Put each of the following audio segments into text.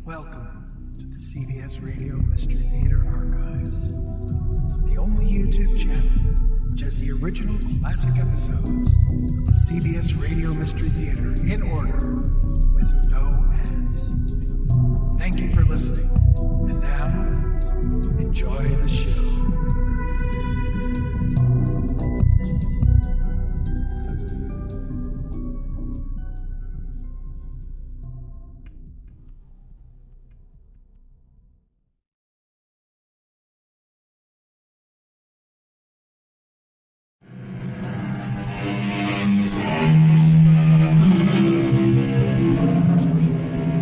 Welcome to the CBS Radio Mystery Theater Archives, the only YouTube channel which has the original classic episodes of the CBS Radio Mystery Theater in order with no ads. Thank you for listening, and now, enjoy the show.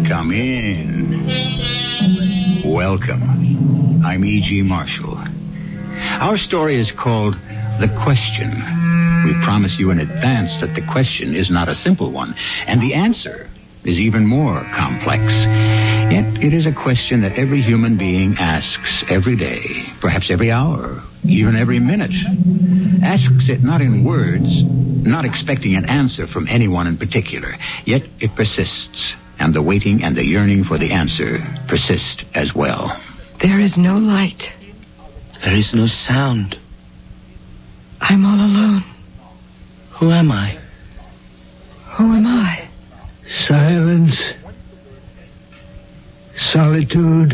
Come in. Welcome. I'm E.G. Marshall. Our story is called The Question. We promise you in advance that the question is not a simple one, and the answer is even more complex. Yet it is a question that every human being asks every day, perhaps every hour, even every minute. Asks it not in words, not expecting an answer from anyone in particular, yet it persists. And the waiting and the yearning for the answer persist as well. There is no light. There is no sound. I'm all alone. Who am I? Who am I? Silence. Solitude.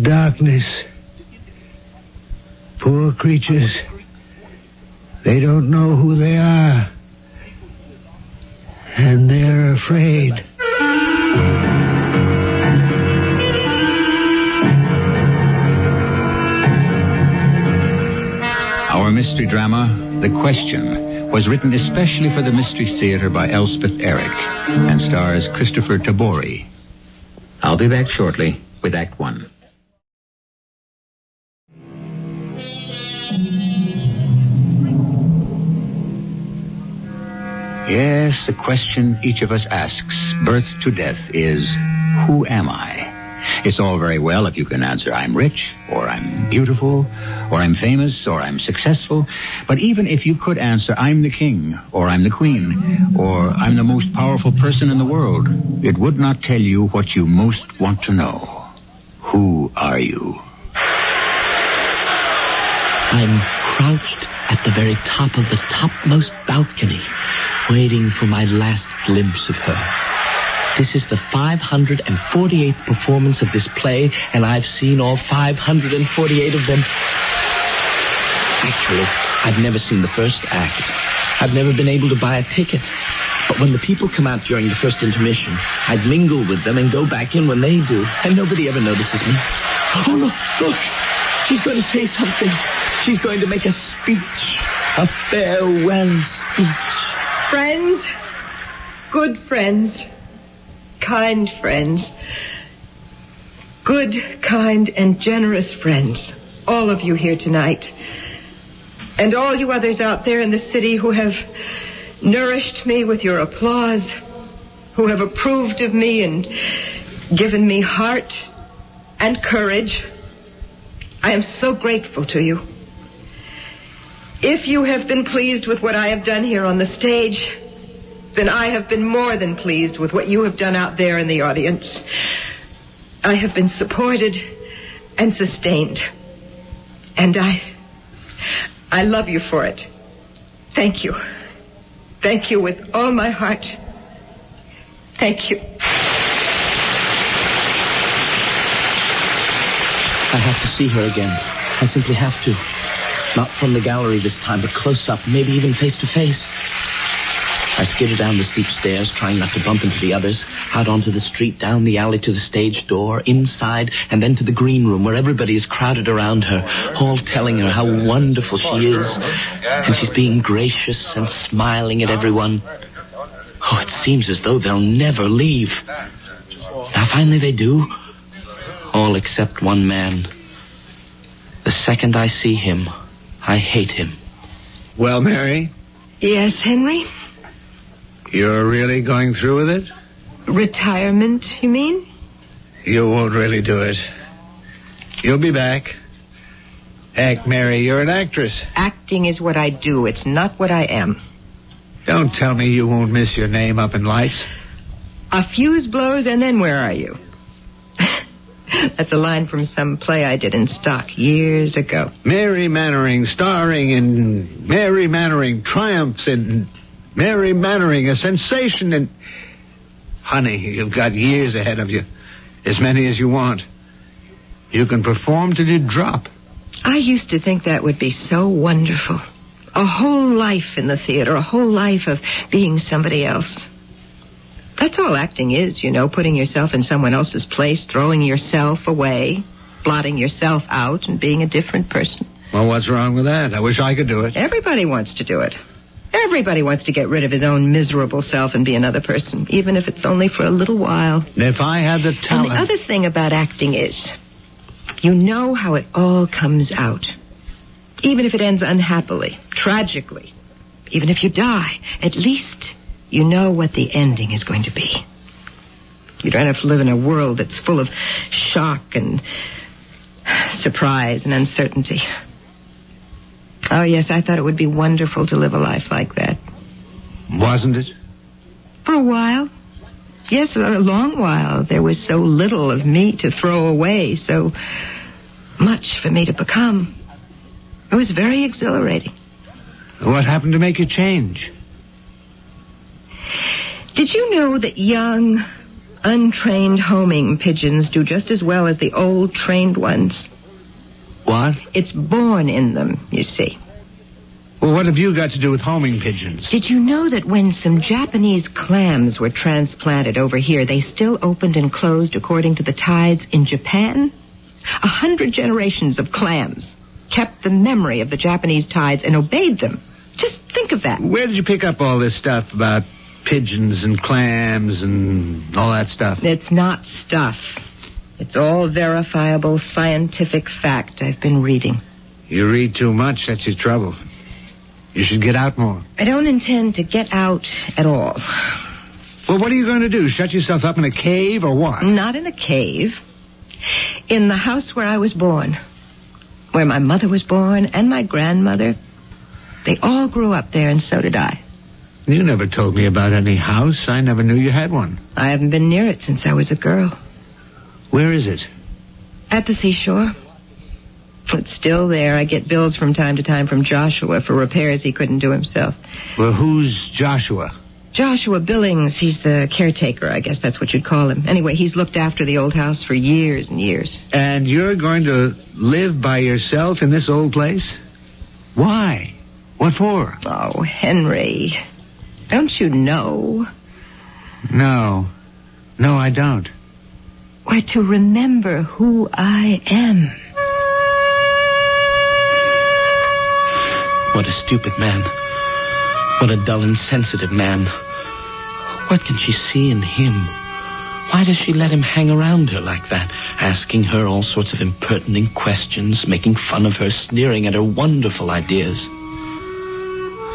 Darkness. Poor creatures. They don't know who they are. And they're afraid. Our mystery drama, The Question, was written especially for the Mystery Theater by Elspeth Eric and stars Kristoffer Tabori. I'll be back shortly with Act 1. Yes, the question each of us asks, birth to death, is, who am I? It's all very well if you can answer, I'm rich, or I'm beautiful, or I'm famous, or I'm successful. But even if you could answer, I'm the king, or I'm the queen, or I'm the most powerful person in the world, it would not tell you what you most want to know. Who are you? I'm crouched at the very top of the topmost balcony, waiting for my last glimpse of her. This is the 548th performance of this play, and I've seen all 548 of them. Actually, I've never seen the first act. I've never been able to buy a ticket. But when the people come out during the first intermission, I'd mingle with them and go back in when they do, and nobody ever notices me. Oh, look, she's going to say something. She's going to make a speech, a farewell speech. Friends, good friends, kind friends, good, kind, and generous friends, all of you here tonight, and all you others out there in the city who have nourished me with your applause, who have approved of me and given me heart and courage. I am so grateful to you. If you have been pleased with what I have done here on the stage, then I have been more than pleased with what you have done out there in the audience. I have been supported and sustained. And I love you for it. Thank you. Thank you with all my heart. Thank you. I have to see her again. I simply have to. Not from the gallery this time, but close up, maybe even face to face. I skidded down the steep stairs, trying not to bump into the others, out onto the street, down the alley to the stage door, inside, and then to the green room, where everybody is crowded around her, all telling her how wonderful she is. And she's being gracious and smiling at everyone. Oh, it seems as though they'll never leave. Now, finally they do. All except one man. The second I see him, I hate him. Well, Mary? Yes, Henry? You're really going through with it? Retirement, you mean? You won't really do it. You'll be back. Heck, Mary, you're an actress. Acting is what I do. It's not what I am. Don't tell me you won't miss your name up in lights. A fuse blows, and then where are you? That's a line from some play I did in stock years ago. Mary Mannering, starring in Mary Mannering, triumphs in Mary Mannering, a sensation in... Honey, you've got years ahead of you. As many as you want. You can perform till you drop. I used to think that would be so wonderful. A whole life in the theater, a whole life of being somebody else. That's all acting is, you know, putting yourself in someone else's place, throwing yourself away, blotting yourself out, and being a different person. Well, what's wrong with that? I wish I could do it. Everybody wants to do it. Everybody wants to get rid of his own miserable self and be another person, even if it's only for a little while. If I had the talent... And the other thing about acting is, you know how it all comes out. Even if it ends unhappily, tragically, even if you die, at least you know what the ending is going to be. You don't have to live in a world that's full of shock and surprise and uncertainty. Oh, yes, I thought it would be wonderful to live a life like that. Wasn't it? For a while. Yes, for a long while. There was so little of me to throw away, so much for me to become. It was very exhilarating. What happened to make you change? Did you know that young, untrained homing pigeons do just as well as the old, trained ones? What? It's born in them, you see. Well, what have you got to do with homing pigeons? Did you know that when some Japanese clams were transplanted over here, they still opened and closed according to the tides in Japan? 100 generations of clams kept the memory of the Japanese tides and obeyed them. Just think of that. Where did you pick up all this stuff about pigeons and clams and all that stuff? It's not stuff. It's all verifiable scientific fact I've been reading. You read too much, that's your trouble. You should get out more. I don't intend to get out at all. Well, what are you going to do? Shut yourself up in a cave or what? Not in a cave. In the house where I was born. Where my mother was born and my grandmother. They all grew up there, and so did I. You never told me about any house. I never knew you had one. I haven't been near it since I was a girl. Where is it? At the seashore. It's still there. I get bills from time to time from Joshua for repairs he couldn't do himself. Well, who's Joshua? Joshua Billings. He's the caretaker, I guess that's what you'd call him. Anyway, he's looked after the old house for years and years. And you're going to live by yourself in this old place? Why? What for? Oh, Henry. Don't you know? No. No, I don't. Why, to remember who I am. What a stupid man. What a dull, insensitive man. What can she see in him? Why does she let him hang around her like that, asking her all sorts of impertinent questions, making fun of her, sneering at her wonderful ideas?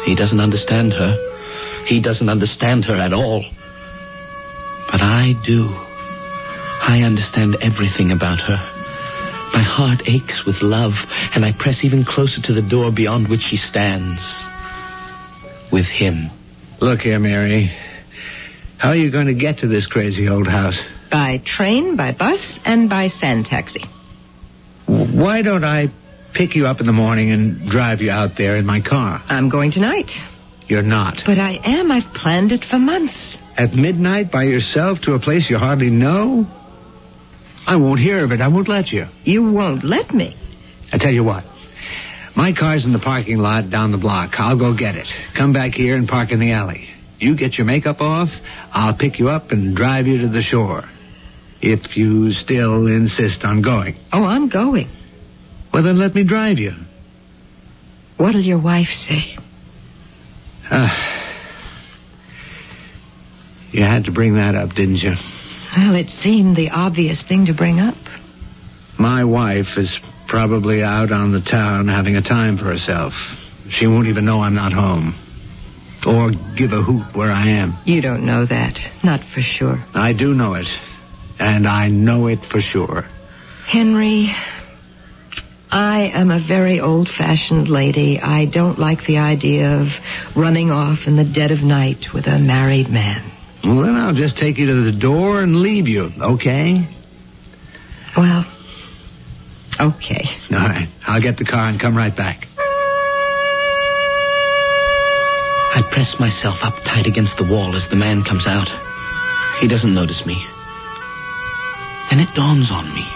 He doesn't understand her. He doesn't understand her at all. But I do. I understand everything about her. My heart aches with love, and I press even closer to the door beyond which she stands. With him. Look here, Mary. How are you going to get to this crazy old house? By train, by bus, and by sand taxi. Why don't I pick you up in the morning and drive you out there in my car? I'm going tonight. You're not. But I am. I've planned it for months. At midnight by yourself to a place you hardly know? I won't hear of it. I won't let you. You won't let me? I tell you what. My car's in the parking lot down the block. I'll go get it. Come back here and park in the alley. You get your makeup off. I'll pick you up and drive you to the shore. If you still insist on going. Oh, I'm going. Well, then let me drive you. What'll your wife say? You had to bring that up, didn't you? Well, it seemed the obvious thing to bring up. My wife is probably out on the town having a time for herself. She won't even know I'm not home. Or give a hoot where I am. You don't know that. Not for sure. I do know it. And I know it for sure. Henry, I am a very old-fashioned lady. I don't like the idea of running off in the dead of night with a married man. Well, then I'll just take you to the door and leave you, okay? Well, okay. All right. I'll get the car and come right back. I press myself up tight against the wall as the man comes out. He doesn't notice me. Then it dawns on me.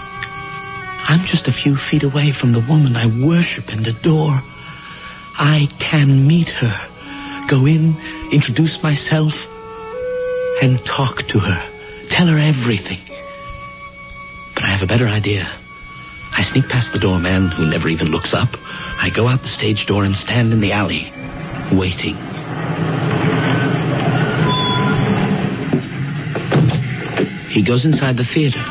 I'm just a few feet away from the woman I worship and adore. I can meet her, go in, introduce myself, and talk to her, tell her everything. But I have a better idea. I sneak past the doorman, who never even looks up. I go out the stage door and stand in the alley, waiting. He goes inside the theater.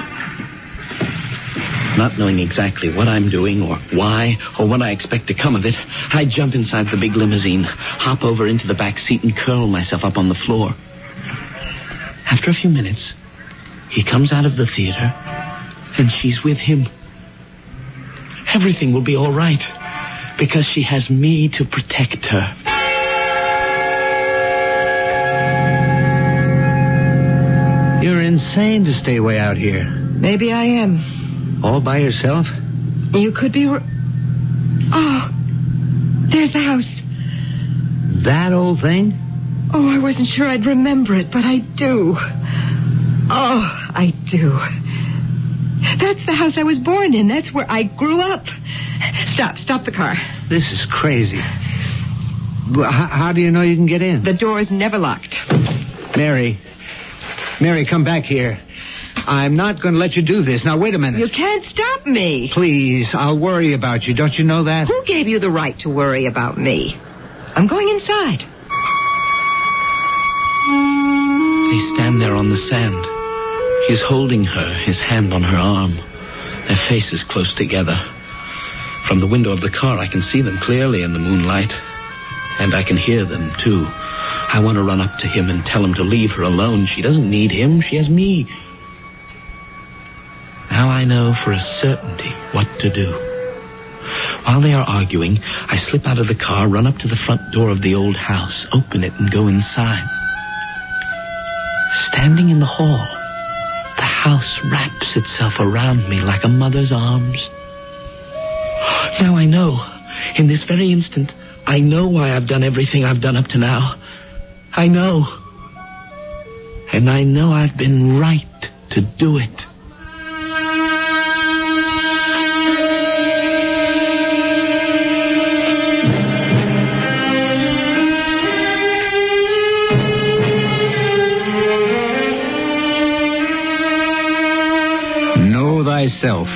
Not knowing exactly what I'm doing or why or what I expect to come of it, I jump inside the big limousine, hop over into the back seat and curl myself up on the floor. After a few minutes, he comes out of the theater and she's with him. Everything will be all right because she has me to protect her. You're insane to stay way out here. Maybe I am. All by yourself? You could be... Oh, there's the house. That old thing? Oh, I wasn't sure I'd remember it, but I do. Oh, I do. That's the house I was born in. That's where I grew up. Stop the car. This is crazy. How do you know you can get in? The door's never locked. Mary, come back here. I'm not going to let you do this. Now, wait a minute. You can't stop me. Please, I'll worry about you. Don't you know that? Who gave you the right to worry about me? I'm going inside. They stand there on the sand. He's holding her, his hand on her arm. Their faces close together. From the window of the car, I can see them clearly in the moonlight. And I can hear them, too. I want to run up to him and tell him to leave her alone. She doesn't need him. She has me. Now I know for a certainty what to do. While they are arguing, I slip out of the car, run up to the front door of the old house, open it, and go inside. Standing in the hall, the house wraps itself around me like a mother's arms. Now I know, in this very instant, I know why I've done everything I've done up to now. I know. And I know I've been right to do it. Know thyself.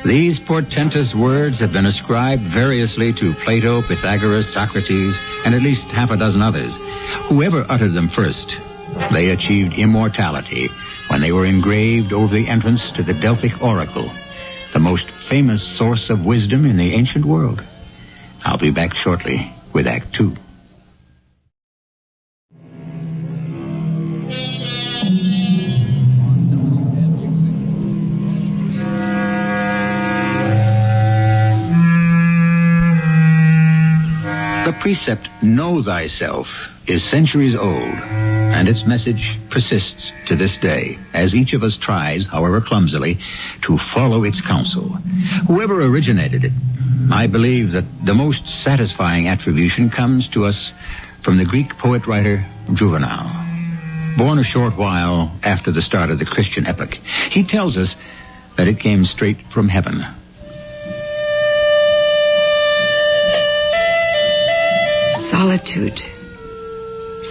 These portentous words have been ascribed variously to Plato, Pythagoras, Socrates, and at least half a dozen others. Whoever uttered them first, they achieved immortality when they were engraved over the entrance to the Delphic Oracle, the most famous source of wisdom in the ancient world. I'll be back shortly with Act 2. The precept, know thyself, is centuries old, and its message persists to this day, as each of us tries, however clumsily, to follow its counsel. Whoever originated it, I believe that the most satisfying attribution comes to us from the Greek poet-writer Juvenal. Born a short while after the start of the Christian epoch, he tells us that it came straight from heaven. Solitude,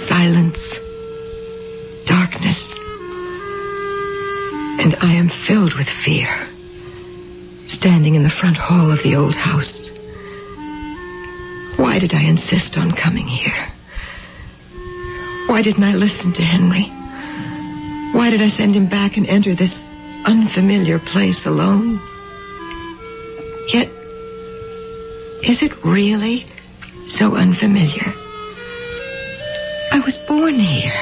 silence, darkness, and I am filled with fear, standing in the front hall of the old house. Why did I insist on coming here? Why didn't I listen to Henry? Why did I send him back and enter this unfamiliar place alone? Yet, is it really so unfamiliar? I was born here.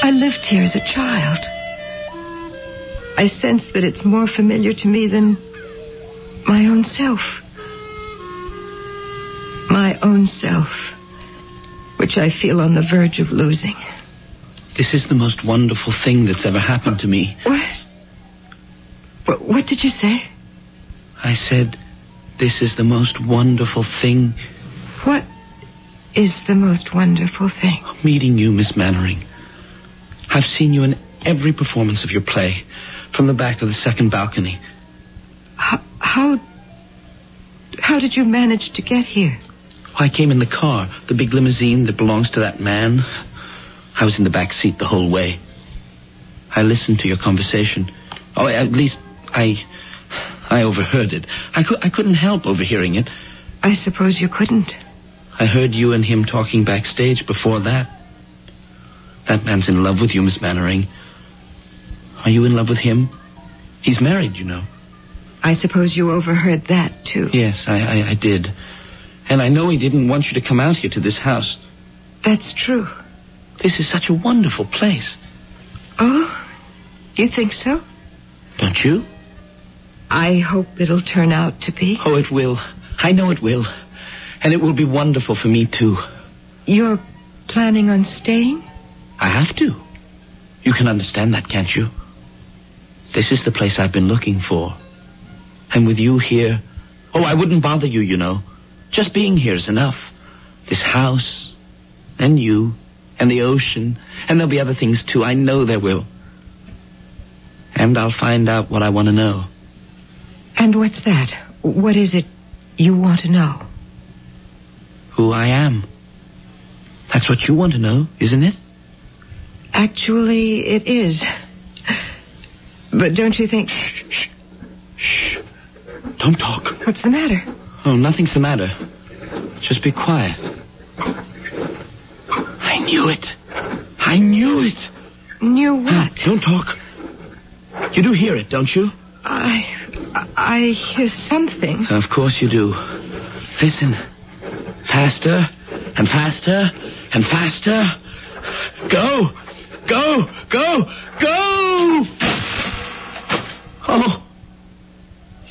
I lived here as a child. I sense that it's more familiar to me than my own self. My own self, which I feel on the verge of losing. This is the most wonderful thing that's ever happened to me. What did you say? I said, this is the most wonderful thing. What is the most wonderful thing? Meeting you, Miss Mannering. I've seen you in every performance of your play, from the back of the second balcony. How did you manage to get here? I came in the car, the big limousine that belongs to that man. I was in the back seat the whole way. I listened to your conversation. Oh, at least I overheard it. I couldn't help overhearing it. I suppose you couldn't. I heard you and him talking backstage before that. That man's in love with you, Miss Mannering. Are you in love with him? He's married, you know. I suppose you overheard that, too. Yes, I did. And I know he didn't want you to come out here to this house. That's true. This is such a wonderful place. Oh, you think so? Don't you? I hope it'll turn out to be. Oh, it will. I know it will. And it will be wonderful for me, too. You're planning on staying? I have to. You can understand that, can't you? This is the place I've been looking for. And with you here... Oh, I wouldn't bother you, you know. Just being here is enough. This house, and you, and the ocean, and there'll be other things, too. I know there will. And I'll find out what I want to know. And what's that? What is it you want to know? Who I am. That's what you want to know, isn't it? Actually, it is. But don't you think... Shh. Don't talk. What's the matter? Oh, nothing's the matter. Just be quiet. I knew it. I knew it. Knew what? Don't talk. You do hear it, don't you? I hear something. Of course you do. Listen. Faster and faster and faster. Go! Go! Go! Go! Oh.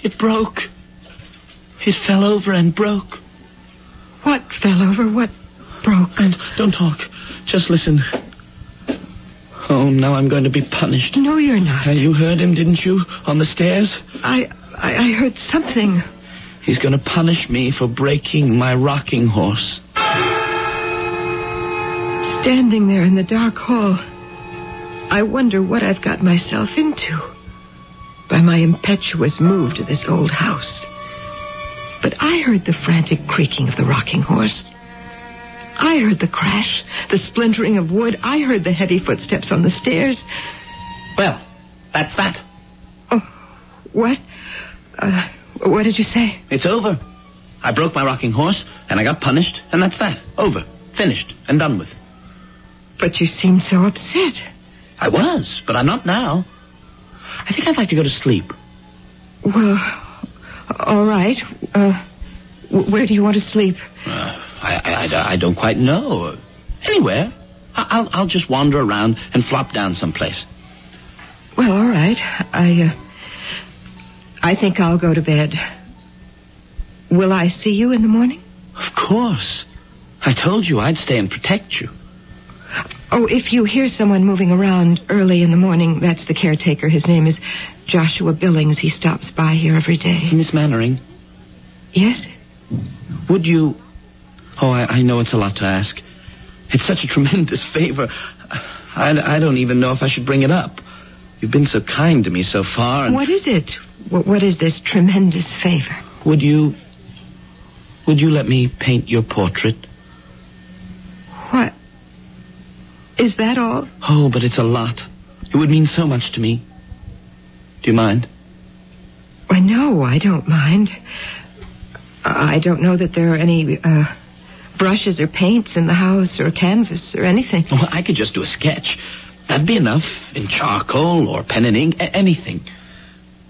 It broke. It fell over and broke. What fell over? What broke? And don't talk. Just listen. Oh, now I'm going to be punished. No, you're not. You heard him, didn't you? On the stairs? I heard something. He's going to punish me for breaking my rocking horse. Standing there in the dark hall, I wonder what I've got myself into by my impetuous move to this old house. But I heard the frantic creaking of the rocking horse. I heard the crash, the splintering of wood. I heard the heavy footsteps on the stairs. Well, that's that. Oh, what? What did you say? It's over. I broke my rocking horse, and I got punished, and that's that. Over. Finished. And done with. But you seemed so upset. I was, but I'm not now. I think I'd like to go to sleep. Well, all right. Where do you want to sleep? I don't quite know. Anywhere. I'll just wander around and flop down someplace. Well, all right. I think I'll go to bed. Will I see you in the morning? Of course. I told you I'd stay and protect you. Oh, if you hear someone moving around early in the morning, that's the caretaker. His name is Joshua Billings. He stops by here every day. Miss Mannering? Yes? Would you... Oh, I know it's a lot to ask. It's such a tremendous favor. I don't even know if I should bring it up. You've been so kind to me so far. And... What is it? What is this tremendous favor? Would you let me paint your portrait? What? Is that all? Oh, but it's a lot. It would mean so much to me. Do you mind? Why, no, I don't mind. I don't know that there are any brushes or paints in the house or canvas or anything. Well, I could just do a sketch. That'd be enough. In charcoal or pen and ink, anything.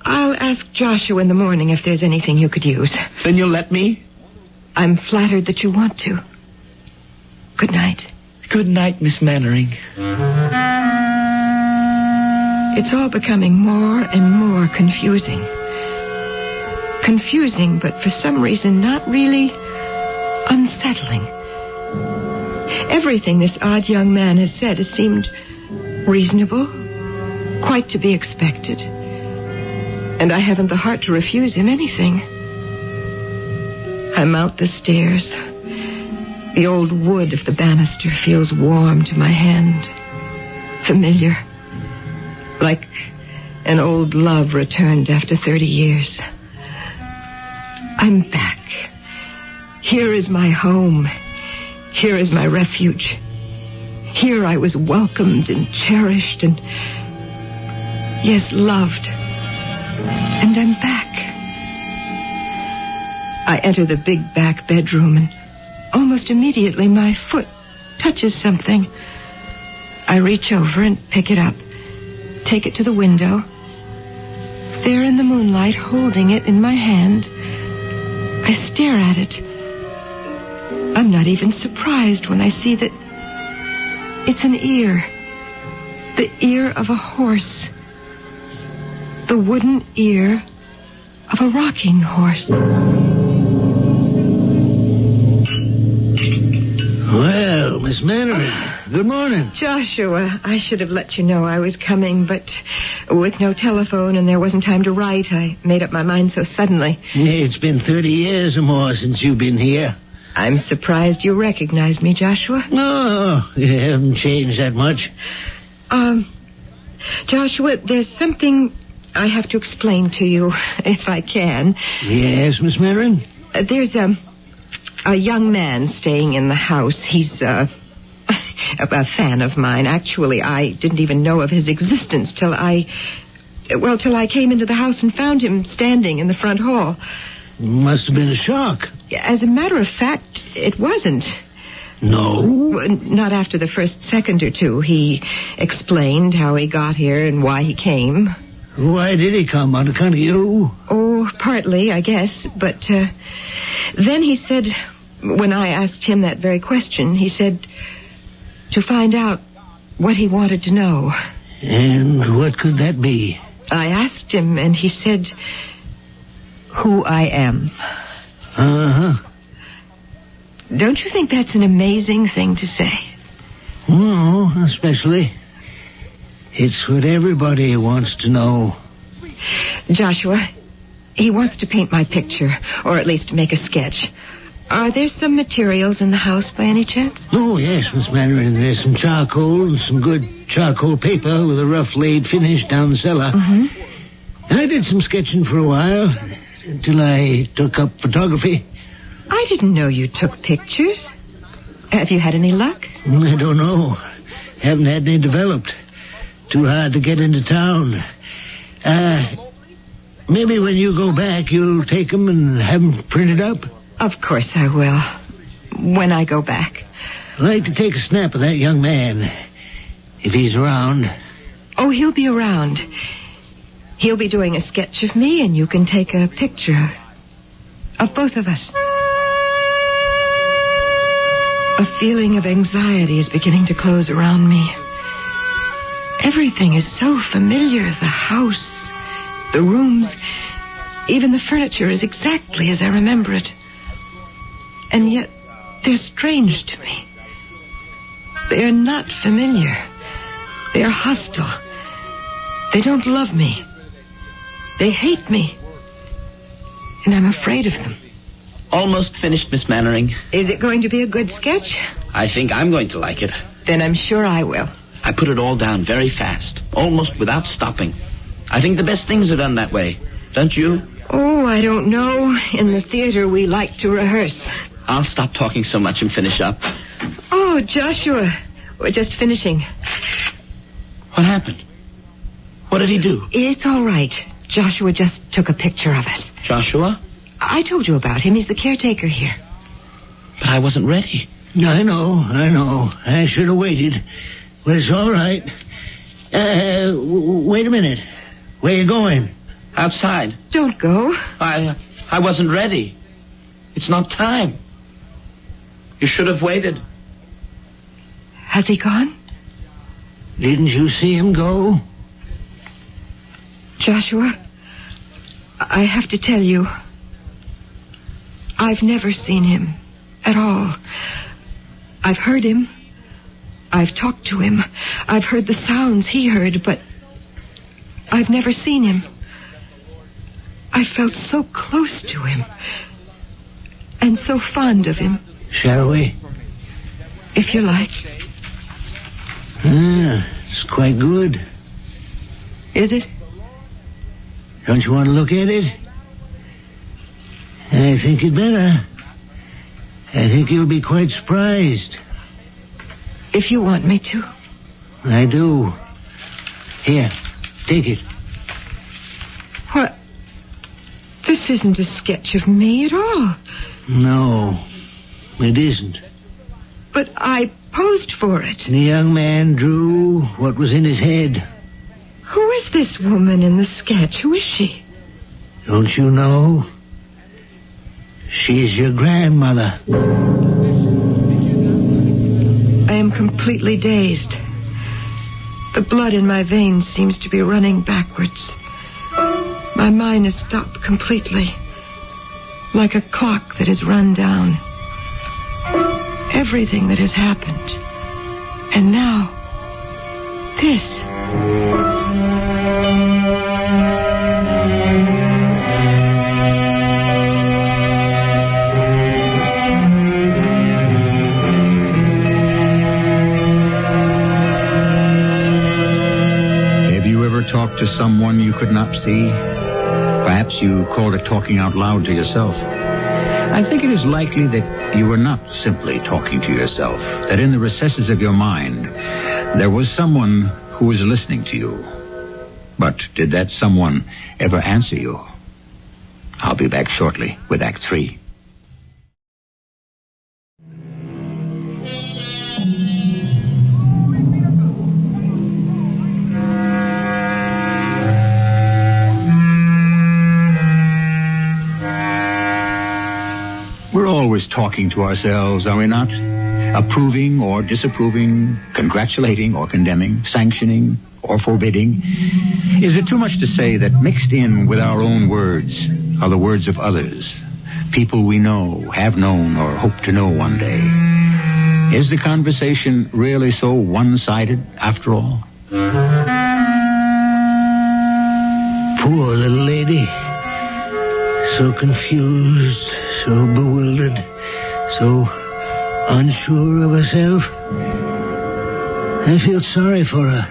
I'll ask Joshua in the morning if there's anything you could use. Then you'll let me? I'm flattered that you want to. Good night. Good night, Miss Mannering. It's all becoming more and more confusing. Confusing, but for some reason not really unsettling. Everything this odd young man has said has seemed reasonable, quite to be expected. And I haven't the heart to refuse him anything. I mount the stairs. The old wood of the banister feels warm to my hand. Familiar. Like an old love returned after 30 years. I'm back. Here is my home. Here is my refuge. Here I was welcomed and cherished and, yes, loved. And I'm back. I enter the big back bedroom, and almost immediately my foot touches something. I reach over and pick it up, take it to the window. There in the moonlight, holding it in my hand, I stare at it. I'm not even surprised when I see that it's an ear. The ear of a horse. The wooden ear of a rocking horse. Well, Miss Mannering, good morning. Joshua, I should have let you know I was coming, but with no telephone and there wasn't time to write, I made up my mind so suddenly. It's been 30 years or more since you've been here. I'm surprised you recognized me, Joshua. No, you haven't changed that much. Joshua, there's something I have to explain to you, if I can. Yes, Miss Mannering? There's a young man staying in the house. He's a fan of mine. Actually, I didn't even know of his existence till I came into the house and found him standing in the front hall. Must have been a shock. As a matter of fact, it wasn't. No? Not after the first second or two. He explained how he got here and why he came. Why did he come? On account of you? Oh, partly, I guess. But then he said, when I asked him that very question, he said to find out what he wanted to know. And what could that be? I asked him, and he said who I am. Uh-huh. Don't you think that's an amazing thing to say? No, especially. It's what everybody wants to know. Joshua, he wants to paint my picture, or at least make a sketch. Are there some materials in the house by any chance? Oh, yes, Miss Mannering. There's some charcoal and some good charcoal paper with a rough laid finish down the cellar. Mm-hmm. I did some sketching for a while, until I took up photography. I didn't know you took pictures. Have you had any luck? I don't know. Haven't had any developed. Too hard to get into town. Maybe when you go back, you'll take them and have them printed up? Of course I will. When I go back. I'd like to take a snap of that young man, if he's around. Oh, he'll be around. He'll be doing a sketch of me, and you can take a picture of both of us. A feeling of anxiety is beginning to close around me. Everything is so familiar. The house, the rooms, even the furniture is exactly as I remember it. And yet, they're strange to me. They are not familiar. They are hostile. They don't love me. They hate me. And I'm afraid of them. Almost finished, Miss Mannering. Is it going to be a good sketch? I think I'm going to like it. Then I'm sure I will. I put it all down very fast, almost without stopping. I think the best things are done that way. Don't you? Oh, I don't know. In the theater, we like to rehearse. I'll stop talking so much and finish up. Oh, Joshua, we're just finishing. What happened? What did he do? It's all right. Joshua just took a picture of us. Joshua? I told you about him. He's the caretaker here. But I wasn't ready. I know. I should have waited. But it's all right. Wait a minute. Where are you going? Outside. Don't go. I wasn't ready. It's not time. You should have waited. Has he gone? Didn't you see him go? Joshua, I have to tell you, I've never seen him at all. I've heard him, I've talked to him. I've heard the sounds he heard, but I've never seen him. I felt so close to him and so fond of him. Shall we? If you like. It's quite good. Is it? Don't you want to look at it? I think you'd better. I think you'll be quite surprised. If you want me to. I do. Here, take it. What? This isn't a sketch of me at all. No, it isn't. But I posed for it. The young man drew what was in his head. Who is this woman in the sketch? Who is she? Don't you know? She's your grandmother. I am completely dazed. The blood in my veins seems to be running backwards. My mind has stopped completely, like a clock that has run down. Everything that has happened. And now, this. Talk to someone you could not see? Perhaps you called it talking out loud to yourself. I think it is likely that you were not simply talking to yourself, that in the recesses of your mind, there was someone who was listening to you. But did that someone ever answer you? I'll be back shortly with Act 3. We're always talking to ourselves, are we not? Approving or disapproving, congratulating or condemning, sanctioning or forbidding. Is it too much to say that mixed in with our own words are the words of others, people we know, have known, or hope to know one day? Is the conversation really so one-sided after all? Poor little lady. So confused, so bewildered, so unsure of herself. I feel sorry for her.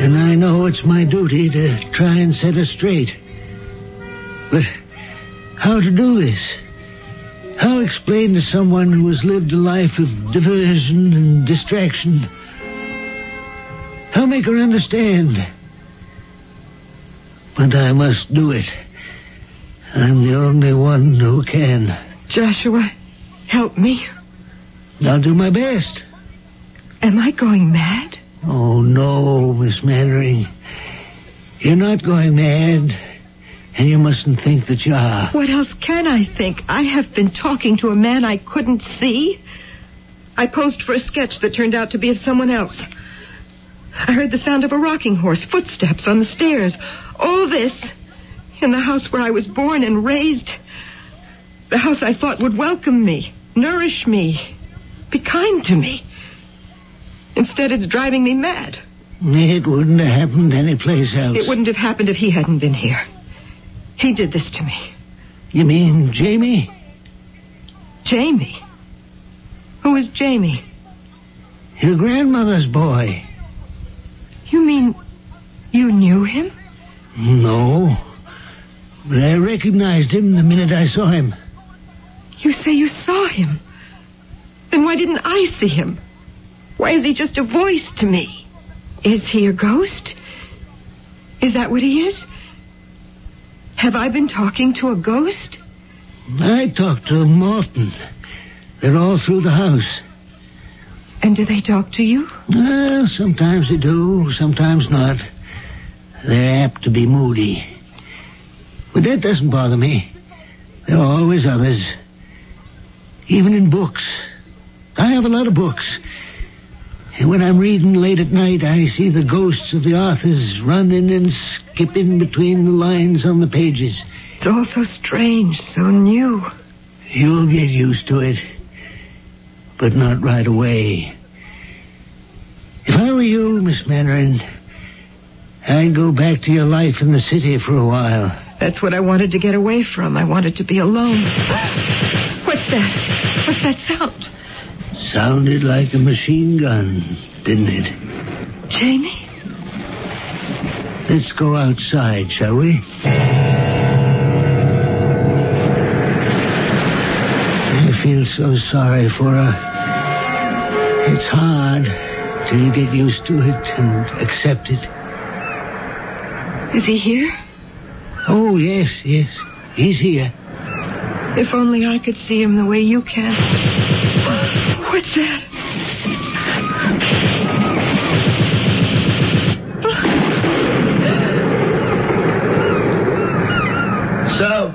And I know it's my duty to try and set her straight. But how to do this? How explain to someone who has lived a life of diversion and distraction? How make her understand? But I must do it. I'm the only one who can. Joshua, help me. I'll do my best. Am I going mad? Oh, no, Miss Mannering. You're not going mad, and you mustn't think that you are. What else can I think? I have been talking to a man I couldn't see. I posed for a sketch that turned out to be of someone else. I heard the sound of a rocking horse, footsteps on the stairs. All this in the house where I was born and raised. The house I thought would welcome me, nourish me, be kind to me. Instead, it's driving me mad. It wouldn't have happened anyplace else. It wouldn't have happened if he hadn't been here. He did this to me. You mean Jamie? Jamie? Who is Jamie? Your grandmother's boy. You mean you knew him? No. But I recognized him the minute I saw him. You say you saw him. Then why didn't I see him? Why is he just a voice to me? Is he a ghost? Is that what he is? Have I been talking to a ghost? I talked to them often. They're all through the house. And do they talk to you? Sometimes they do, sometimes not. They're apt to be moody. But that doesn't bother me. There are always others. Even in books. I have a lot of books. And when I'm reading late at night, I see the ghosts of the authors running and skipping between the lines on the pages. It's all so strange, so new. You'll get used to it. But not right away. Miss Mannering. I'd go back to your life in the city for a while. That's what I wanted to get away from. I wanted to be alone. What's that? What's that sound? Sounded like a machine gun, didn't it? Jamie? Let's go outside, shall we? I feel so sorry for her. It's hard till you get used to it and accept it. Is he here? Oh, yes. He's here. If only I could see him the way you can. What's that? So,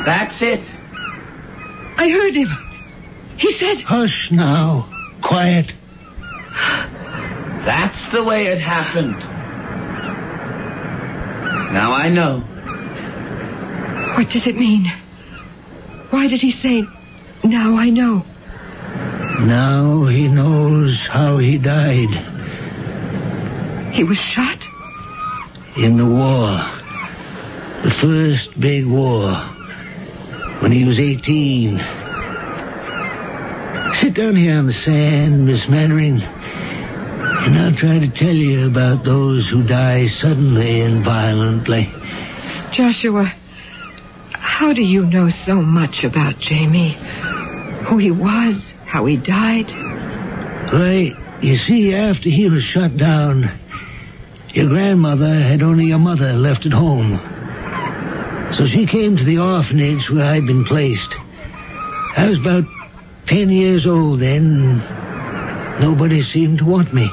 that's it. I heard him. He said... Hush now. Quiet. That's the way it happened. Now I know. What does it mean? Why did he say, now I know? Now he knows how he died. He was shot? In the war. The first big war. When he was 18. Sit down here on the sand, Miss Mannering, and I'll try to tell you about those who die suddenly and violently. Joshua, how do you know so much about Jamie? Who he was, how he died? Why, you see, after he was shot down, your grandmother had only your mother left at home. So she came to the orphanage where I'd been placed. I was about 10 years old then. Nobody seemed to want me.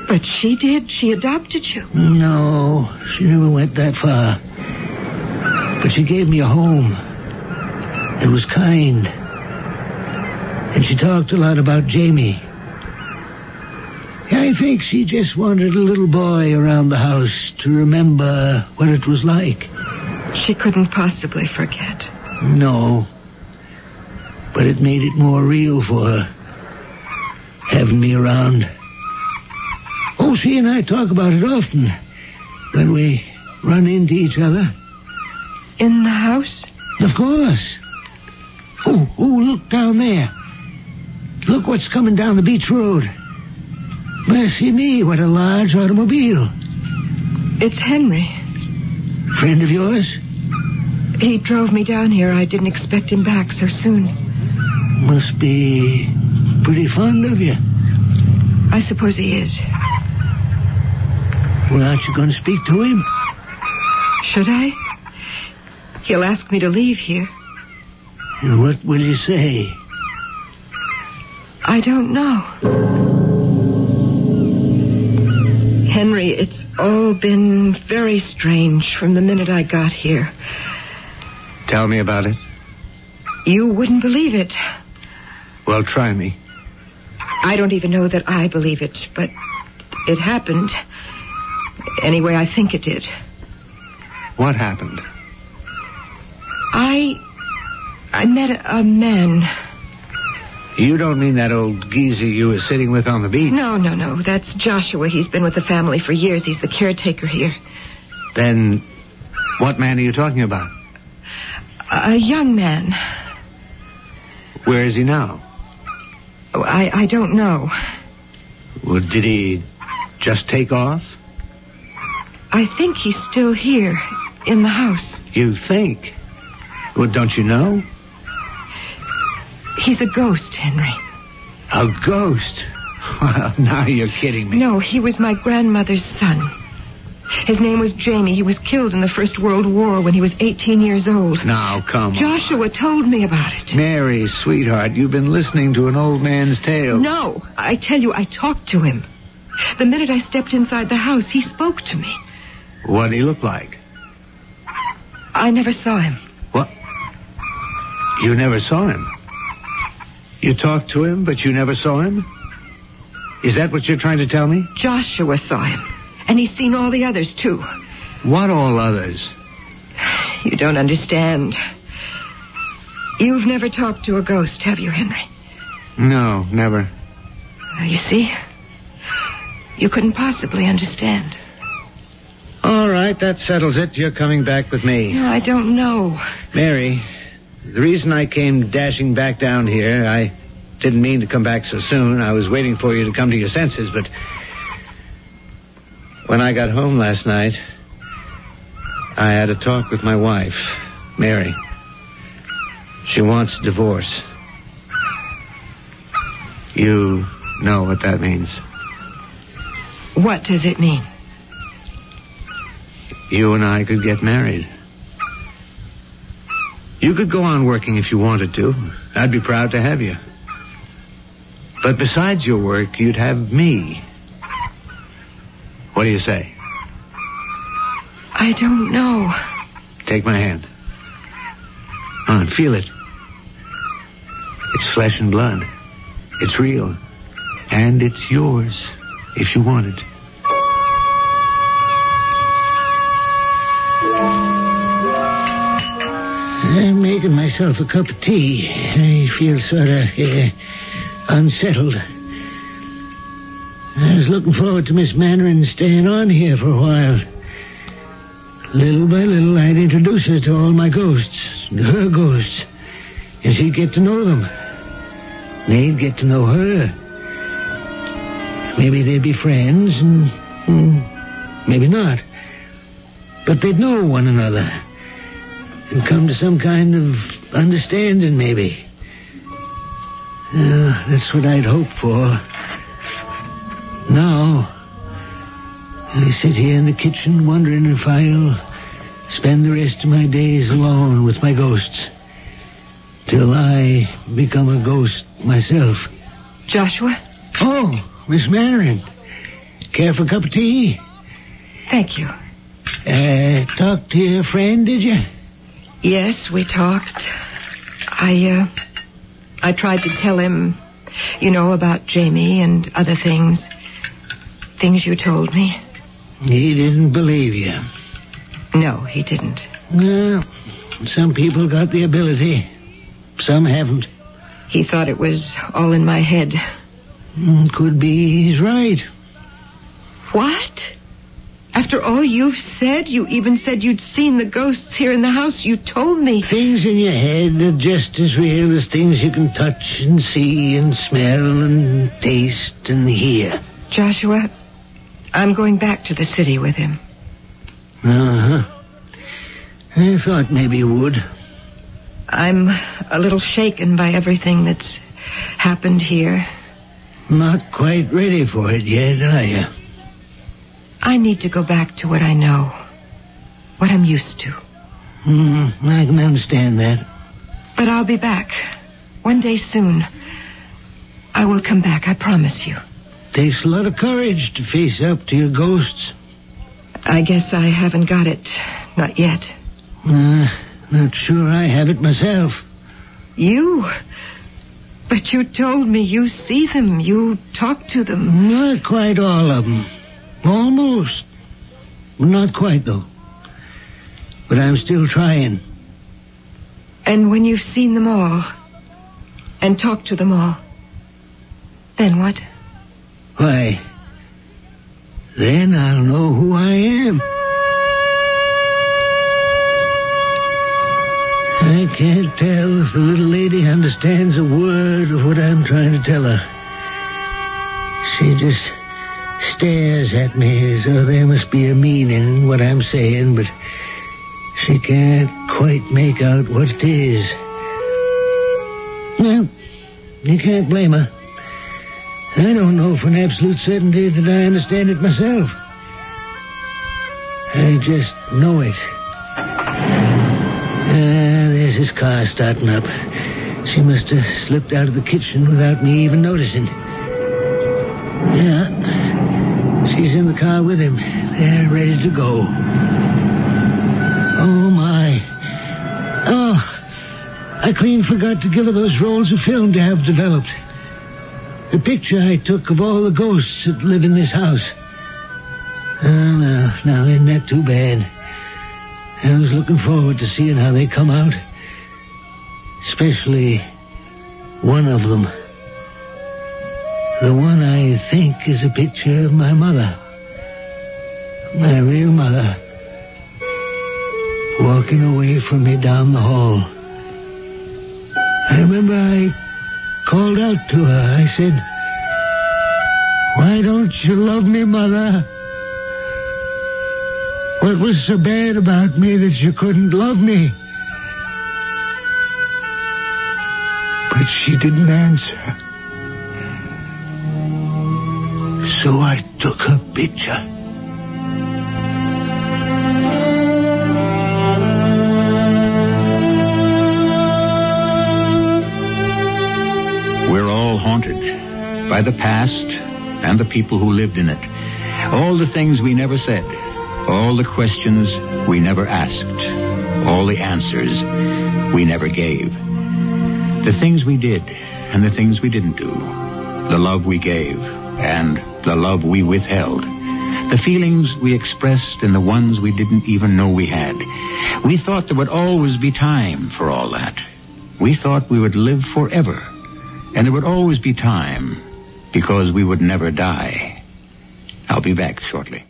But she did. She adopted you. No, she never went that far. But she gave me a home. It was kind. And she talked a lot about Jamie. I think she just wanted a little boy around the house to remember what it was like. She couldn't possibly forget. No. But it made it more real for her, having me around. Oh, she and I talk about it often when we run into each other. In the house? Of course. Oh, look down there. Look what's coming down the beach road. Mercy me, what a large automobile. It's Henry. Friend of yours? He drove me down here. I didn't expect him back so soon. Must be pretty fond of you. I suppose he is. Well, aren't you going to speak to him? Should I? He'll ask me to leave here. And what will you say? I don't know. Henry, it's all been very strange from the minute I got here. Tell me about it. You wouldn't believe it. Well, try me. I don't even know that I believe it, but it happened. Anyway, I think it did. What happened? I met a man. You don't mean that old geezer you were sitting with on the beach? No. That's Joshua. He's been with the family for years. He's the caretaker here. Then, what man are you talking about? A young man. Where is he now? Oh, I don't know. Well, did he just take off? I think he's still here, in the house. You think? Well, don't you know? He's a ghost, Henry. A ghost? Well, now you're kidding me. No, he was my grandmother's son. His name was Jamie. He was killed in the First World War when he was 18 years old. Now, come on. Joshua told me about it. Mary, sweetheart, you've been listening to an old man's tale. No, I tell you, I talked to him. The minute I stepped inside the house, he spoke to me. What did he look like? I never saw him. What? You never saw him? You talked to him, but you never saw him? Is that what you're trying to tell me? Joshua saw him. And he's seen all the others, too. What all others? You don't understand. You've never talked to a ghost, have you, Henry? No, never. You see? You couldn't possibly understand. All right, that settles it. You're coming back with me. No, I don't know. Mary, the reason I came dashing back down here, I didn't mean to come back so soon. I was waiting for you to come to your senses, but when I got home last night, I had a talk with my wife, Mary. She wants a divorce. You know what that means. What does it mean? You and I could get married. You could go on working if you wanted to. I'd be proud to have you. But besides your work, you'd have me. What do you say? I don't know. Take my hand. On, feel it. It's flesh and blood. It's real. And it's yours, if you want it. I'm making myself a cup of tea. I feel sort of unsettled. I was looking forward to Miss Mannering staying on here for a while. Little by little, I'd introduce her to all my ghosts, her ghosts, and she'd get to know them. They'd get to know her. Maybe they'd be friends, and maybe not. But they'd know one another and come to some kind of understanding, maybe. That's what I'd hoped for. Now, I sit here in the kitchen wondering if I'll spend the rest of my days alone with my ghosts till I become a ghost myself. Joshua? Oh, Miss Mannering. Care for a cup of tea? Thank you. Talked to your friend, did you? Yes, we talked. I tried to tell him, about Jamie and other things. Things you told me. He didn't believe you. No, he didn't. Well, some people got the ability. Some haven't. He thought it was all in my head. Could be he's right. What? After all you've said, you even said you'd seen the ghosts here in the house. You told me. Things in your head are just as real as things you can touch and see and smell and taste and hear. Joshua, I'm going back to the city with him. Uh-huh. I thought maybe you would. I'm a little shaken by everything that's happened here. Not quite ready for it yet, are you? I need to go back to what I know. What I'm used to. I can understand that. But I'll be back. One day soon. I will come back, I promise you. Takes a lot of courage to face up to your ghosts. I guess I haven't got it. Not yet. Not sure I have it myself. You? But you told me you see them. You talk to them. Not quite all of them. Almost. Not quite, though. But I'm still trying. And when you've seen them all, and talked to them all, then what? Why, then I'll know who I am. I can't tell if the little lady understands a word of what I'm trying to tell her. She just stares at me as though there must be a meaning in what I'm saying, but she can't quite make out what it is. Well, you can't blame her. I don't know for an absolute certainty that I understand it myself. I just know it. There's his car starting up. She must have slipped out of the kitchen without me even noticing. Yeah, she's in the car with him. They're ready to go. Oh, my. Oh, I clean forgot to give her those rolls of film to have developed. The picture I took of all the ghosts that live in this house. Oh, now, isn't that too bad? I was looking forward to seeing how they come out. Especially one of them. The one I think is a picture of my mother. My real mother. Walking away from me down the hall. I remember I called out to her. I said, "Why don't you love me, Mother? What was so bad about me that you couldn't love me?" But she didn't answer. So I took her picture. We're all haunted by the past and the people who lived in it. All the things we never said. All the questions we never asked. All the answers we never gave. The things we did and the things we didn't do. The love we gave and the love we withheld. The feelings we expressed and the ones we didn't even know we had. We thought there would always be time for all that. We thought we would live forever. And there would always be time because we would never die. I'll be back shortly.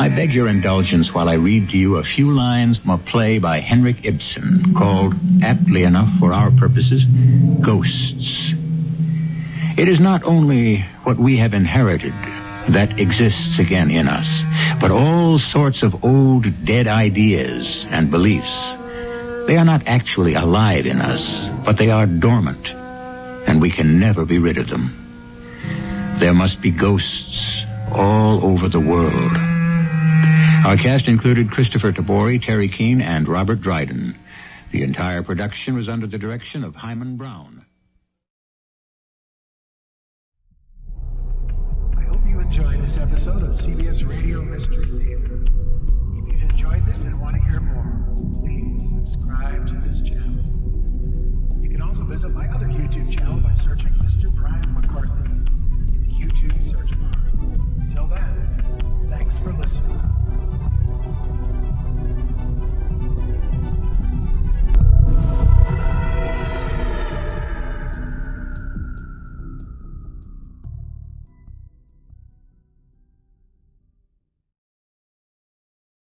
I beg your indulgence while I read to you a few lines from a play by Henrik Ibsen called, aptly enough for our purposes, Ghosts. It is not only what we have inherited that exists again in us, but all sorts of old dead ideas and beliefs. They are not actually alive in us, but they are dormant, and we can never be rid of them. There must be ghosts all over the world. Our cast included Kristoffer Tabori, Teri, Keane, and Robert Dryden. The entire production was under the direction of Hyman Brown. I hope you enjoyed this episode of CBS Radio Mystery Theater. If you've enjoyed this and want to hear more, please subscribe to this channel. You can also visit my other YouTube channel by searching Mr. Brian McCarthy in the YouTube search bar. Until then, thanks for listening.